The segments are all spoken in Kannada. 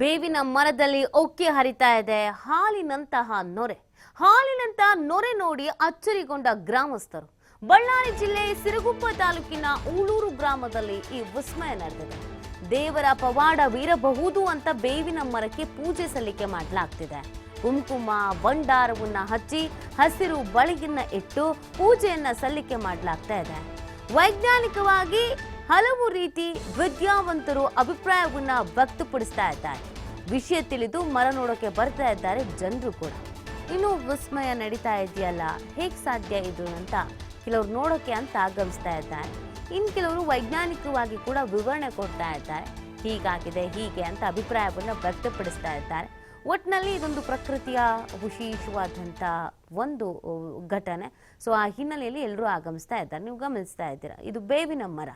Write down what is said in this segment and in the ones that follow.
ಬೇವಿನ ಮರದಲ್ಲಿ ಒಕ್ಕೆ ಹರಿತಾ ಇದೆ ಹಾಲಿನಂತಹ ನೊರೆ ನೋಡಿ ಅಚ್ಚರಿಗೊಂಡ ಗ್ರಾಮಸ್ಥರು. ಬಳ್ಳಾರಿ ಜಿಲ್ಲೆ ಸಿರುಗುಪ್ಪ ತಾಲೂಕಿನ ಊಳೂರು ಗ್ರಾಮದಲ್ಲಿ ಈ ವಿಸ್ಮಯ ನಡೆದಿದೆ. ದೇವರ ಪವಾಡ ಬೀರಬಹುದು ಅಂತ ಬೇವಿನ ಮರಕ್ಕೆ ಪೂಜೆ ಸಲ್ಲಿಕೆ ಮಾಡಲಾಗ್ತಿದೆ. ಕುಂಕುಮ ಬಂಡಾರವನ್ನ ಹಚ್ಚಿ ಹಸಿರು ಬಳಿಯನ್ನ ಇಟ್ಟು ಪೂಜೆಯನ್ನ ಸಲ್ಲಿಕೆ ಮಾಡಲಾಗ್ತಾ ಇದೆ. ವೈಜ್ಞಾನಿಕವಾಗಿ ಹಲವು ರೀತಿ ವಿದ್ಯಾವಂತರು ಅಭಿಪ್ರಾಯವನ್ನ ವ್ಯಕ್ತಪಡಿಸ್ತಾ ಇದ್ದಾರೆ. ವಿಷಯ ತಿಳಿದು ಮರ ನೋಡೋಕೆ ಬರ್ತಾ ಇದ್ದಾರೆ ಜನರು ಕೂಡ. ಇನ್ನು ವಿಸ್ಮಯ ನಡೀತಾ ಇದೆಯಲ್ಲ, ಹೇಗೆ ಸಾಧ್ಯ ಇದು ಅಂತ ಕೆಲವರು ನೋಡೋಕೆ ಅಂತ ಆಗಮಿಸ್ತಾ ಇದ್ದಾರೆ. ಇನ್ನು ಕೆಲವರು ವೈಜ್ಞಾನಿಕವಾಗಿ ಕೂಡ ವಿವರಣೆ ಕೊಡ್ತಾ ಇದ್ದಾರೆ. ಹೀಗಾಗಿದೆ ಹೀಗೆ ಅಂತ ಅಭಿಪ್ರಾಯವನ್ನು ವ್ಯಕ್ತಪಡಿಸ್ತಾ ಇದ್ದಾರೆ. ಒಟ್ಟಿನಲ್ಲಿ ಇದೊಂದು ಪ್ರಕೃತಿಯ ವಿಶೇಷವಾದಂಥ ಒಂದು ಘಟನೆ. ಸೊ ಆ ಹಿನ್ನೆಲೆಯಲ್ಲಿ ಎಲ್ಲರೂ ಆಗಮಿಸ್ತಾ ಇದ್ದಾರೆ. ನೀವು ಗಮನಿಸ್ತಾ ಇದ್ದೀರಾ, ಇದು ಬೇವಿನ ಮರ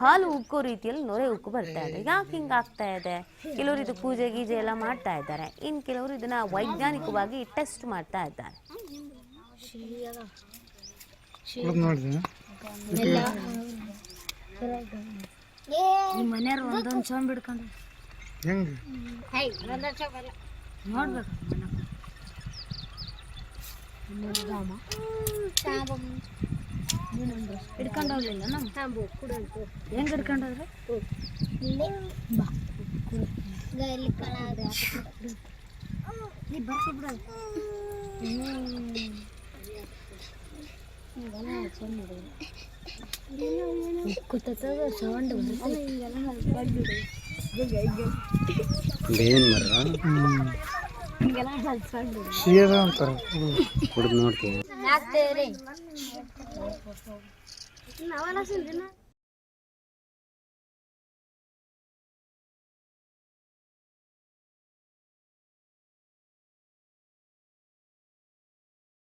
ಹಾಲು ಉಕ್ಕೋ ರೀತಿಯಲ್ಲಿ ನೊರೆ ಉಕ್ಕು ಬರ್ತಾ ಇದೆ. ಯಾಕೆ ಹಿಂಗಾಗ್ತಾ ಇದೆ? ಕೆಲವರು ಇದು ಪೂಜೆ ಗೀಜೆ ಎಲ್ಲ ಮಾಡ್ತಾ ಇದ್ದಾರೆ. ಇನ್ನು ಕೆಲವರು ಇದನ್ನ ವೈಜ್ಞಾನಿಕವಾಗಿ ಟೆಸ್ಟ್ ಮಾಡ್ತಾ ಇದ್ದಾರೆ. ಮನೆಯವ್ರು ಒಂದೊಂದು ಸೌಂಡ್ ಬಿಡ್ಕೊಂಡು ನೋಡ್ಬೇಕು. ಹಿಡ್ಕೊಂಡು ಹೋಗ್ಲಿಲ್ಲ ನಮ್ಮ ಹೆಂಗ್ ಹಿಡ್ಕೊಂಡೋದ್ರೆ ಬರ್ಸಿ ಬಿಡೋದು. ಸೌಂಡ್ ಬೇವಿನ ಮರ ಅಂತಾರೆ ಕುಡಿದು ನೋಡ್ತೀವಿ.